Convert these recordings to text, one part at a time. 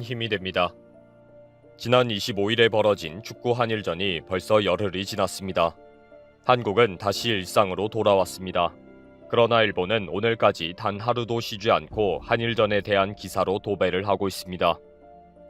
힘이 됩니다. 지난 25일에 벌어진 축구 한일전이 벌써 열흘이 지났습니다. 한국은 다시 일상으로 돌아왔습니다. 그러나 일본은 오늘까지 단 하루도 쉬지 않고 한일전에 대한 기사로 도배를 하고 있습니다.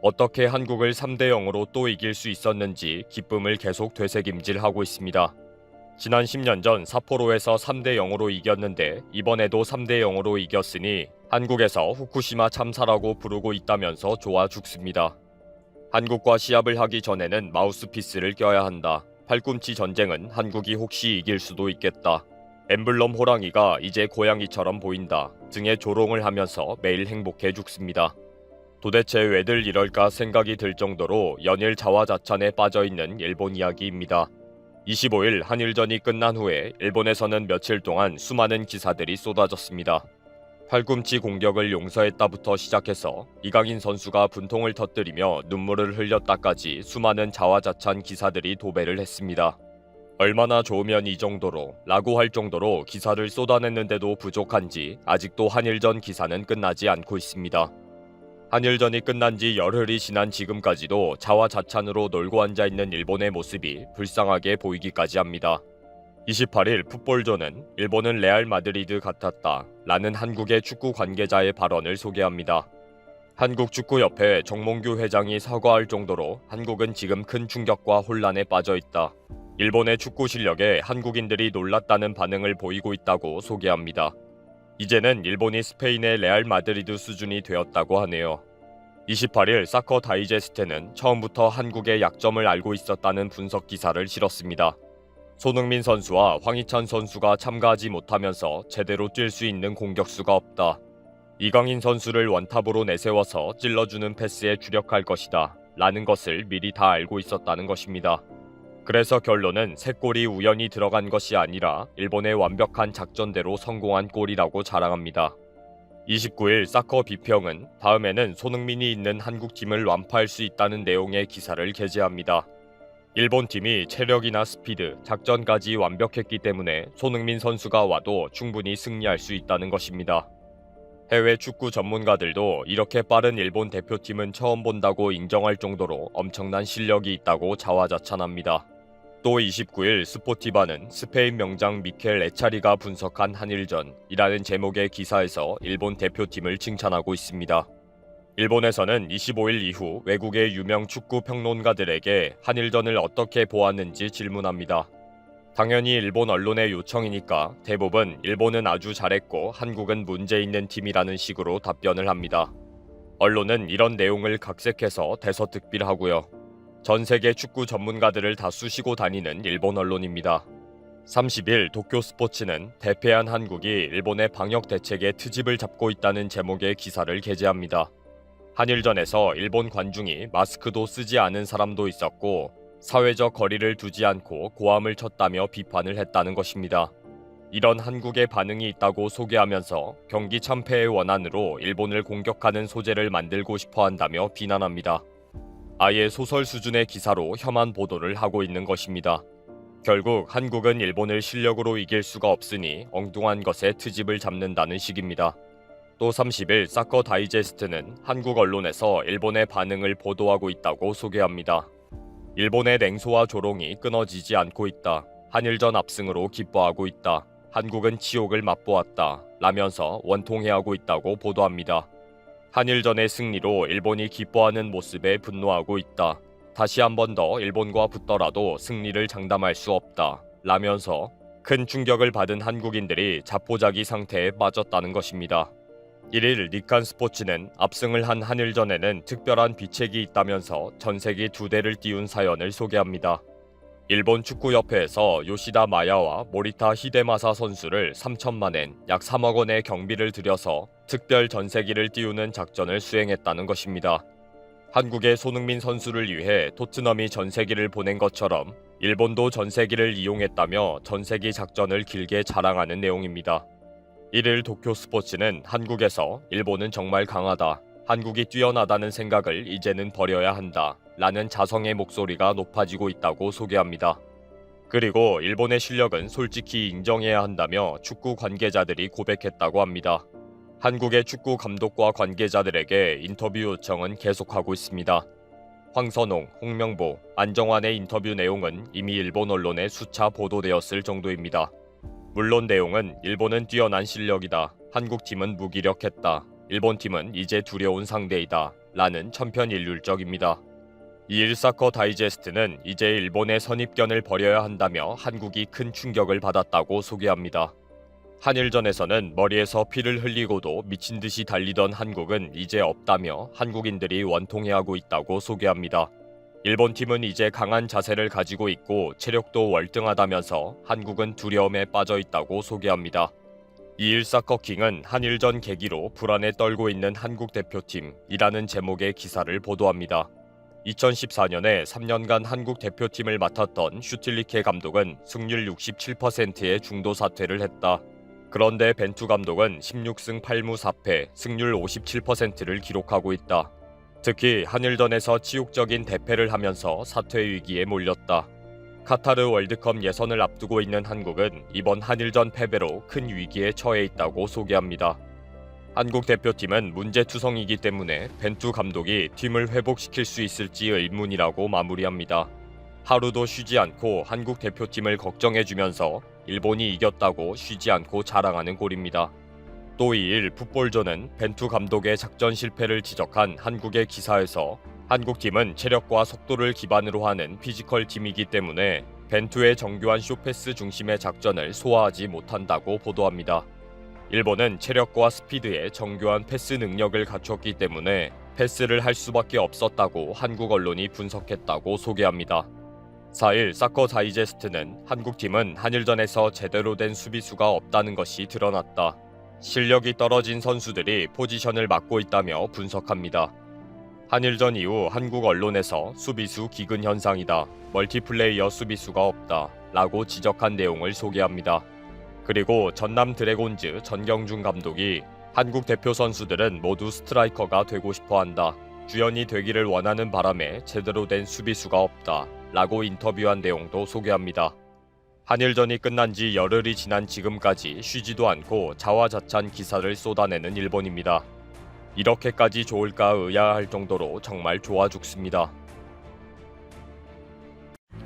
어떻게 한국을 3대 0으로 또 이길 수 있었는지 기쁨을 계속 되새김질하고 있습니다. 지난 10년 전 삿포로에서 3대 0으로 이겼는데 이번에도 3대 0으로 이겼으니 한국에서 후쿠시마 참사라고 부르고 있다면서 좋아 죽습니다. 한국과 시합을 하기 전에는 마우스피스를 껴야 한다. 팔꿈치 전쟁은 한국이 혹시 이길 수도 있겠다. 엠블럼 호랑이가 이제 고양이처럼 보인다. 등의 조롱을 하면서 매일 행복해 죽습니다. 도대체 왜들 이럴까 생각이 들 정도로 연일 자화자찬에 빠져있는 일본 이야기입니다. 25일 한일전이 끝난 후에 일본에서는 며칠 동안 수많은 기사들이 쏟아졌습니다. 팔꿈치 공격을 용서했다부터 시작해서 이강인 선수가 분통을 터뜨리며 눈물을 흘렸다까지 수많은 자화자찬 기사들이 도배를 했습니다. 얼마나 좋으면 이 정도로 라고 할 정도로 기사를 쏟아냈는데도 부족한지 아직도 한일전 기사는 끝나지 않고 있습니다. 한일전이 끝난 지 열흘이 지난 지금까지도 자화자찬으로 놀고 앉아있는 일본의 모습이 불쌍하게 보이기까지 합니다. 28일 풋볼존은 일본은 레알 마드리드 같았다 라는 한국의 축구 관계자의 발언을 소개합니다. 한국축구협회 정몽규 회장이 사과할 정도로 한국은 지금 큰 충격과 혼란에 빠져있다. 일본의 축구 실력에 한국인들이 놀랐다는 반응을 보이고 있다고 소개합니다. 이제는 일본이 스페인의 레알 마드리드 수준이 되었다고 하네요. 28일 사커 다이제스트는 처음부터 한국의 약점을 알고 있었다는 분석 기사를 실었습니다. 손흥민 선수와 황희찬 선수가 참가하지 못하면서 제대로 뛸 수 있는 공격수가 없다. 이강인 선수를 원탑으로 내세워서 찔러주는 패스에 주력할 것이다. 라는 것을 미리 다 알고 있었다는 것입니다. 그래서 결론은 새 골이 우연히 들어간 것이 아니라 일본의 완벽한 작전대로 성공한 골이라고 자랑합니다. 29일 사커 비평은 다음에는 손흥민이 있는 한국팀을 완파할 수 있다는 내용의 기사를 게재합니다. 일본 팀이 체력이나 스피드, 작전까지 완벽했기 때문에 손흥민 선수가 와도 충분히 승리할 수 있다는 것입니다. 해외 축구 전문가들도 이렇게 빠른 일본 대표팀은 처음 본다고 인정할 정도로 엄청난 실력이 있다고 자화자찬합니다. 또 29일 스포티바는 스페인 명장 미켈 에차리가 분석한 한일전이라는 제목의 기사에서 일본 대표팀을 칭찬하고 있습니다. 일본에서는 25일 이후 외국의 유명 축구 평론가들에게 한일전을 어떻게 보았는지 질문합니다. 당연히 일본 언론의 요청이니까 대부분 일본은 아주 잘했고 한국은 문제 있는 팀이라는 식으로 답변을 합니다. 언론은 이런 내용을 각색해서 대서특필하고요. 전 세계 축구 전문가들을 다 쑤시고 다니는 일본 언론입니다. 30일 도쿄 스포츠는 대패한 한국이 일본의 방역 대책에 트집을 잡고 있다는 제목의 기사를 게재합니다. 한일전에서 일본 관중이 마스크도 쓰지 않은 사람도 있었고 사회적 거리를 두지 않고 고함을 쳤다며 비판을 했다는 것입니다. 이런 한국의 반응이 있다고 소개하면서 경기 참패의 원한으로 일본을 공격하는 소재를 만들고 싶어 한다며 비난합니다. 아예 소설 수준의 기사로 혐한 보도를 하고 있는 것입니다. 결국 한국은 일본을 실력으로 이길 수가 없으니 엉뚱한 것에 트집을 잡는다는 식입니다. 또 30일 사커 다이제스트는 한국 언론에서 일본의 반응을 보도하고 있다고 소개합니다. 일본의 냉소와 조롱이 끊어지지 않고 있다. 한일전 압승으로 기뻐하고 있다. 한국은 치욕을 맛보았다. 라면서 원통해하고 있다고 보도합니다. 한일전의 승리로 일본이 기뻐하는 모습에 분노하고 있다. 다시 한 번 더 일본과 붙더라도 승리를 장담할 수 없다. 라면서 큰 충격을 받은 한국인들이 자포자기 상태에 빠졌다는 것입니다. 1일 니칸 스포츠는 압승을 한 한일전에는 특별한 비책이 있다면서 전세기 2대를 띄운 사연을 소개합니다. 일본 축구협회에서 요시다 마야와 모리타 히데마사 선수를 3천만 엔, 약 3억 원의 경비를 들여서 특별 전세기를 띄우는 작전을 수행했다는 것입니다. 한국의 손흥민 선수를 위해 토트넘이 전세기를 보낸 것처럼 일본도 전세기를 이용했다며 전세기 작전을 길게 자랑하는 내용입니다. 1일 도쿄 스포츠는 한국에서 일본은 정말 강하다. 한국이 뛰어나다는 생각을 이제는 버려야 한다. 라는 자성의 목소리가 높아지고 있다고 소개합니다. 그리고 일본의 실력은 솔직히 인정해야 한다며 축구 관계자들이 고백했다고 합니다. 한국의 축구 감독과 관계자들에게 인터뷰 요청은 계속하고 있습니다. 황선홍, 홍명보, 안정환의 인터뷰 내용은 이미 일본 언론에 수차 보도되었을 정도입니다. 물론 내용은 일본은 뛰어난 실력이다, 한국팀은 무기력했다, 일본팀은 이제 두려운 상대이다 라는 천편일률적입니다. 21사커 다이제스트는 이제 일본의 선입견을 버려야 한다며 한국이 큰 충격을 받았다고 소개합니다. 한일전에서는 머리에서 피를 흘리고도 미친 듯이 달리던 한국은 이제 없다며 한국인들이 원통해하고 있다고 소개합니다. 일본팀은 이제 강한 자세를 가지고 있고 체력도 월등하다면서 한국은 두려움에 빠져 있다고 소개합니다. 21사커킹은 한일전 계기로 불안에 떨고 있는 한국 대표팀이라는 제목의 기사를 보도합니다. 2014년에 3년간 한국 대표팀을 맡았던 슈틸리케 감독은 승률 67%의 중도 사퇴를 했다. 그런데 벤투 감독은 16승 8무 4패, 승률 57%를 기록하고 있다. 특히 한일전에서 치욕적인 대패를 하면서 사퇴 위기에 몰렸다. 카타르 월드컵 예선을 앞두고 있는 한국은 이번 한일전 패배로 큰 위기에 처해 있다고 소개합니다. 한국 대표팀은 문제투성이기 때문에 벤투 감독이 팀을 회복시킬 수 있을지 의문이라고 마무리합니다. 하루도 쉬지 않고 한국 대표팀을 걱정해주면서 일본이 이겼다고 쉬지 않고 자랑하는 꼴입니다. 또 2일 풋볼존은 벤투 감독의 작전 실패를 지적한 한국의 기사에서 한국팀은 체력과 속도를 기반으로 하는 피지컬 팀이기 때문에 벤투의 정교한 쇼패스 중심의 작전을 소화하지 못한다고 보도합니다. 일본은 체력과 스피드에 정교한 패스 능력을 갖췄기 때문에 패스를 할 수밖에 없었다고 한국 언론이 분석했다고 소개합니다. 4일 사커 다이제스트는 한국팀은 한일전에서 제대로 된 수비수가 없다는 것이 드러났다. 실력이 떨어진 선수들이 포지션을 맡고 있다며 분석합니다. 한일전 이후 한국 언론에서 수비수 기근 현상이다, 멀티플레이어 수비수가 없다 라고 지적한 내용을 소개합니다. 그리고 전남 드래곤즈 전경준 감독이 한국 대표 선수들은 모두 스트라이커가 되고 싶어한다, 주연이 되기를 원하는 바람에 제대로 된 수비수가 없다 라고 인터뷰한 내용도 소개합니다. 한일전이 끝난 지 열흘이 지난 지금까지 쉬지도 않고 자화자찬 기사를 쏟아내는 일본입니다. 이렇게까지 좋을까 의아할 정도로 정말 좋아 죽습니다.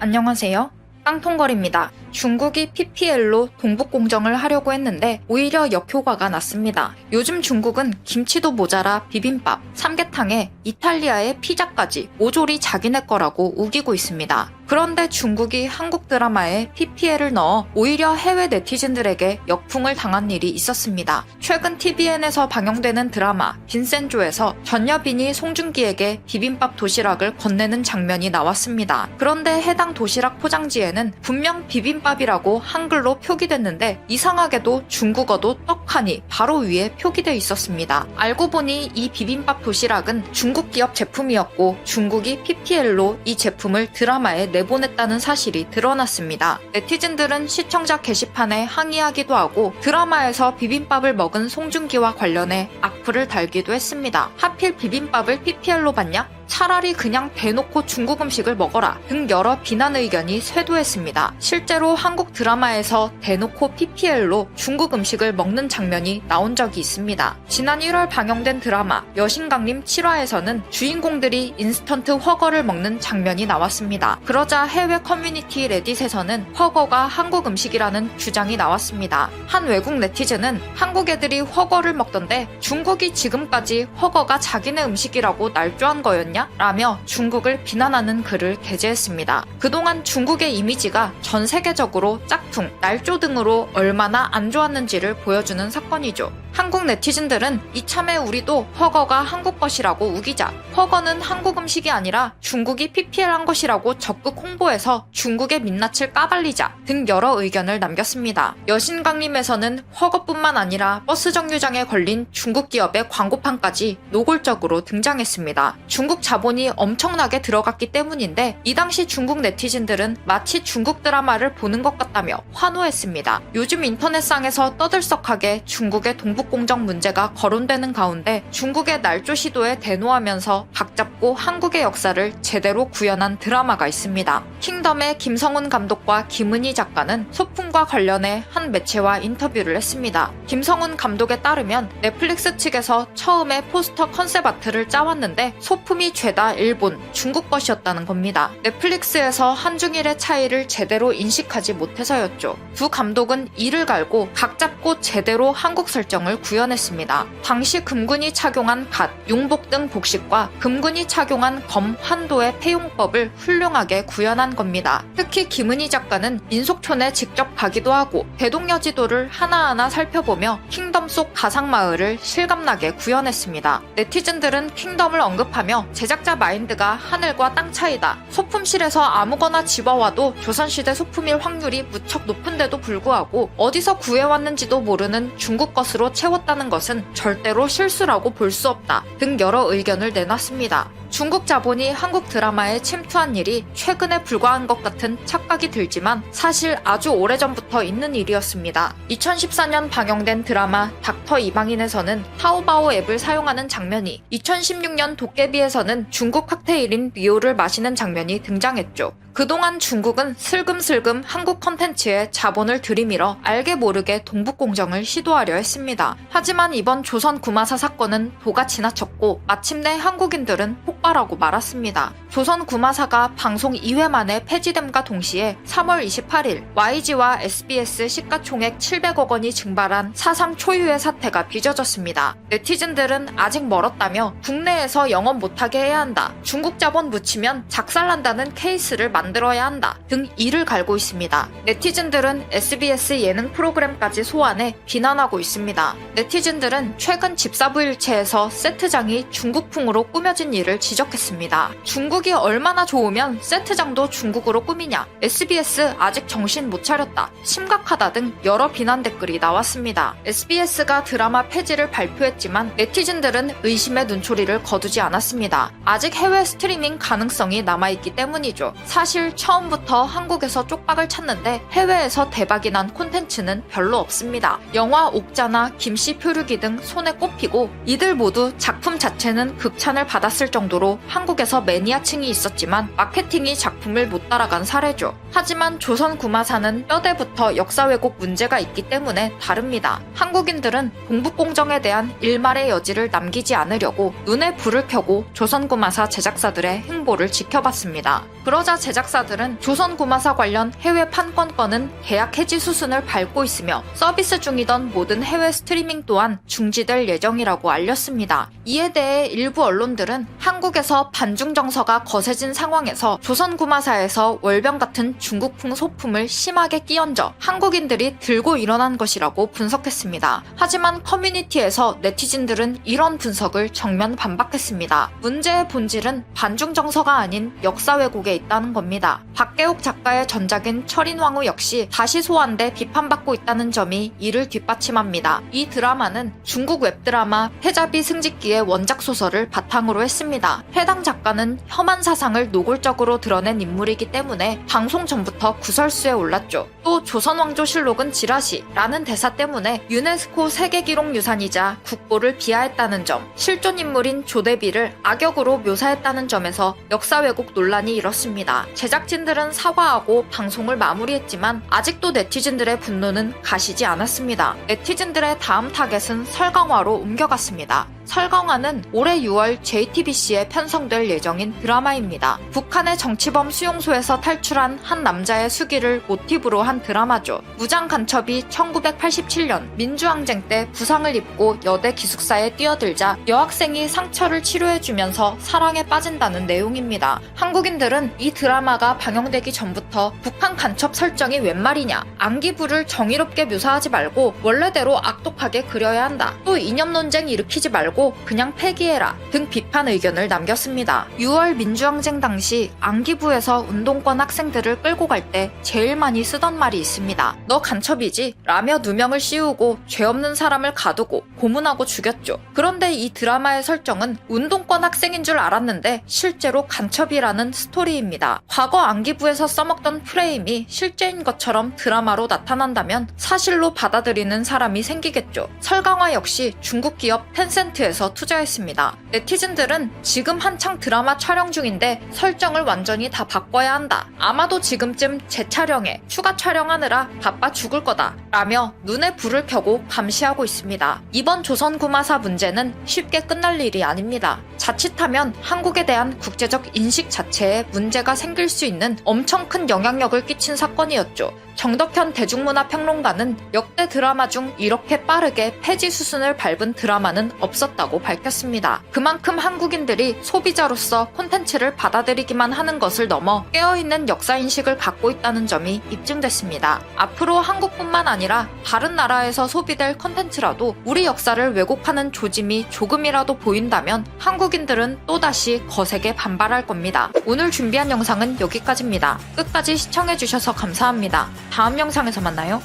안녕하세요. 깡통거리입니다. 중국이 PPL로 동북공정을 하려고 했는데 오히려 역효과가 났습니다. 요즘 중국은 김치도 모자라 비빔밥, 삼계탕에 이탈리아의 피자까지 모조리 자기네 거라고 우기고 있습니다. 그런데 중국이 한국 드라마에 PPL을 넣어 오히려 해외 네티즌들에게 역풍을 당한 일이 있었습니다. 최근 TVN에서 방영되는 드라마 빈센조에서 전여빈이 송중기에게 비빔밥 도시락을 건네는 장면이 나왔습니다. 그런데 해당 도시락 포장지에는 분명 비빔밥이라고 한글로 표기됐는데 이상하게도 중국어도 떡하니 바로 위에 표기되어 있었습니다. 알고 보니 이 비빔밥 도시락은 중국 기업 제품이었고 중국이 PPL로 이 제품을 드라마에 내보냈다는 사실이 드러났습니다. 네티즌들은 시청자 게시판에 항의하기도 하고 드라마에서 비빔밥을 먹은 송중기와 관련해 악플을 달기도 했습니다. 하필 비빔밥을 PPL로 봤냐? 차라리 그냥 대놓고 중국 음식을 먹어라 등 여러 비난 의견이 쇄도했습니다. 실제로 한국 드라마에서 대놓고 PPL로 중국 음식을 먹는 장면이 나온 적이 있습니다. 지난 1월 방영된 드라마 여신강림 7화에서는 주인공들이 인스턴트 훠궈를 먹는 장면이 나왔습니다. 그러자 해외 커뮤니티 레딧에서는 훠궈가 한국 음식이라는 주장이 나왔습니다. 한 외국 네티즌은 한국 애들이 훠궈를 먹던데 중국이 지금까지 훠궈가 자기네 음식이라고 날조한 거였냐? 라며 중국을 비난하는 글을 게재했습니다. 그동안 중국의 이미지가 전 세계적으로 짝퉁, 날조 등으로 얼마나 안 좋았는지를 보여주는 사건이죠. 한국 네티즌들은 이참에 우리도 훠궈가 한국 것이라고 우기자, 훠궈는 한국 음식이 아니라 중국이 PPL한 것이라고 적극 홍보해서 중국의 민낯을 까발리자 등 여러 의견을 남겼습니다. 여신강림에서는 훠궈뿐만 아니라 버스 정류장에 걸린 중국 기업의 광고판까지 노골적으로 등장했습니다. 중국 자본이 엄청나게 들어갔기 때문인데 이 당시 중국 네티즌들은 마치 중국 드라마를 보는 것 같다며 환호했습니다. 요즘 인터넷상에서 떠들썩하게 중국의 동북공정 문제가 거론되는 가운데 중국의 날조 시도에 대노하면서 각잡고 한국의 역사를 제대로 구현한 드라마가 있습니다. 킹덤의 김성훈 감독과 김은희 작가는 소풍 사건과 관련해 한 매체와 인터뷰를 했습니다. 김성훈 감독에 따르면 넷플릭스 측에서 처음에 포스터 컨셉 아트를 짜왔는데 소품이 죄다 일본, 중국 것이었다는 겁니다. 넷플릭스에서 한중일의 차이를 제대로 인식하지 못해서였죠. 두 감독은 이를 갈고 각 잡고 제대로 한국 설정을 구현했습니다. 당시 금군이 착용한 갓, 용복 등 복식과 금군이 착용한 검, 환도의 폐용법을 훌륭하게 구현한 겁니다. 특히 김은희 작가는 인속촌에 직접 가기도 하고 대동여지도를 하나하나 살펴보며 킹덤 속 가상마을을 실감나게 구현했습니다. 네티즌들은 킹덤을 언급하며 제작자 마인드가 하늘과 땅 차이다. 소품실에서 아무거나 집어와도 조선시대 소품일 확률이 무척 높은데도 불구하고 어디서 구해왔는지도 모르는 중국 것으로 채웠다는 것은 절대로 실수라고 볼 수 없다 등 여러 의견을 내놨습니다. 중국 자본이 한국 드라마에 침투한 일이 최근에 불과한 것 같은 착각이 들지만 사실 아주 오래전부터 있는 일이었습니다. 2014년 방영된 드라마 닥터 이방인에서는 타오바오 앱을 사용하는 장면이, 2016년 도깨비에서는 중국 칵테일인 리오를 마시는 장면이 등장했죠. 그동안 중국은 슬금슬금 한국 컨텐츠에 자본을 들이밀어 알게 모르게 동북공정을 시도하려 했습니다. 하지만 이번 조선 구마사 사건은 도가 지나쳤고 마침내 한국인들은 폭발하고 말았습니다. 조선 구마사가 방송 2회 만에 폐지됨과 동시에 3월 28일 YG와 SBS 시가총액 700억 원이 증발한 사상 초유의 사태가 빚어졌습니다. 네티즌들은 아직 멀었다며 국내에서 영업 못하게 해야 한다, 중국 자본 묻히면 작살난다는 케이스를 만들어야 한다 등 이를 갈고 있습니다. 네티즌들은 SBS 예능 프로그램까지 소환해 비난하고 있습니다. 네티즌들은 최근 집사부일체에서 세트장이 중국풍으로 꾸며진 일을 지적했습니다. 중국이 얼마나 좋으면 세트장도 중국으로 꾸미냐, SBS 아직 정신 못 차렸다, 심각하다 등 여러 비난 댓글이 나왔습니다. SBS가 드라마 폐지를 발표했지만 네티즌들은 의심의 눈초리를 거두지 않았습니다. 아직 해외 스트리밍 가능성이 남아있기 때문이죠. 사실 처음부터 한국에서 쪽박을 쳤는데 해외에서 대박이 난 콘텐츠는 별로 없습니다. 영화 옥자나 김씨 표류기 등 손에 꼽히고 이들 모두 작품 자체는 극찬을 받았을 정도로 한국에서 매니아층이 있었지만 마케팅이 작품을 못 따라간 사례죠. 하지만 조선 구마사는 뼈대부터 역사 왜곡 문제가 있기 때문에 다릅니다. 한국인들은 동북공정에 대한 일말의 여지를 남기지 않으려고 눈에 불을 켜고 조선 구마사 제작사들의 행보를 지켜봤습니다. 그러자 제작사들은 조선 구마사 관련 해외 판권권은 계약 해지 수순을 밟고 있으며 서비스 중이던 모든 해외 스트리밍 또한 중지될 예정이라고 알렸습니다. 이에 대해 일부 언론들은 한국에서 반중 정서가 거세진 상황에서 조선 구마사에서 월병 같은 중국풍 소품을 심하게 끼얹어 한국인들이 들고 일어난 것이라고 분석했습니다. 하지만 커뮤니티에서 네티즌들은 이런 분석을 정면 반박했습니다. 문제의 본질은 반중 정서가 아닌 역사 왜곡에 있다는 겁니다. 박계옥 작가의 전작인 철인왕후 역시 다시 소환돼 비판받고 있다는 점이 이를 뒷받침합니다. 이 드라마는 중국 웹드라마 패자비 승직기의 원작 소설을 바탕으로 했습니다. 해당 작가는 혐한 사상을 노골적으로 드러낸 인물이기 때문에 방송 전부터 구설수에 올랐죠. 또 조선왕조실록은 지라시라는 대사 때문에 유네스코 세계기록유산이자 국보를 비하했다는 점, 실존 인물인 조대비를 악역으로 묘사했다는 점에서 역사 왜곡 논란이 일었습니다. 제작진들은 사과하고 방송을 마무리했지만 아직도 네티즌들의 분노는 가시지 않았습니다. 네티즌들의 다음 타겟은 설강화로 옮겨갔습니다. 설강화는 올해 6월 JTBC에 편성될 예정인 드라마입니다. 북한의 정치범 수용소에서 탈출한 한 남자의 수기를 모티브로 한 드라마죠. 무장 간첩이 1987년 민주항쟁 때 부상을 입고 여대 기숙사에 뛰어들자 여학생이 상처를 치료해주면서 사랑에 빠진다는 내용입니다. 한국인들은 이 드라마가 방영되기 전부터 북한 간첩 설정이 웬 말이냐, 안기부를 정의롭게 묘사하지 말고 원래대로 악독하게 그려야 한다, 또 이념 논쟁 일으키지 말고 그냥 폐기해라 등 비판 의견을 남겼습니다. 6월 민주항쟁 당시 안기부에서 운동권 학생들을 끌고 갈 때 제일 많이 쓰던 말이 있습니다. 너 간첩이지? 라며 누명을 씌우고 죄 없는 사람을 가두고 고문하고 죽였죠. 그런데 이 드라마의 설정은 운동권 학생인 줄 알았는데 실제로 간첩이라는 스토리입니다. 과거 안기부에서 써먹던 프레임이 실제인 것처럼 드라마로 나타난다면 사실로 받아들이는 사람이 생기겠죠. 설강화 역시 중국 기업 텐센트 콘텐츠에서 투자했습니다. 네티즌들은 지금 한창 드라마 촬영 중인데 설정을 완전히 다 바꿔야 한다. 아마도 지금쯤 재촬영에 추가 촬영하느라 바빠 죽을 거다. 라며 눈에 불을 켜고 감시하고 있습니다. 이번 조선구마사 문제는 쉽게 끝날 일이 아닙니다. 자칫하면 한국에 대한 국제적 인식 자체에 문제가 생길 수 있는 엄청 큰 영향력을 끼친 사건이었죠. 정덕현 대중문화평론가는 역대 드라마 중 이렇게 빠르게 폐지 수순을 밟은 드라마는 없었다고 밝혔습니다. 그만큼 한국인들이 소비자로서 콘텐츠를 받아들이기만 하는 것을 넘어 깨어있는 역사인식을 갖고 있다는 점이 입증됐습니다. 앞으로 한국뿐만 아니라 다른 나라에서 소비될 콘텐츠라도 우리 역사를 왜곡하는 조짐이 조금이라도 보인다면 한국인들은 또다시 거세게 반발할 겁니다. 오늘 준비한 영상은 여기까지입니다. 끝까지 시청해주셔서 감사합니다. 다음 영상에서 만나요.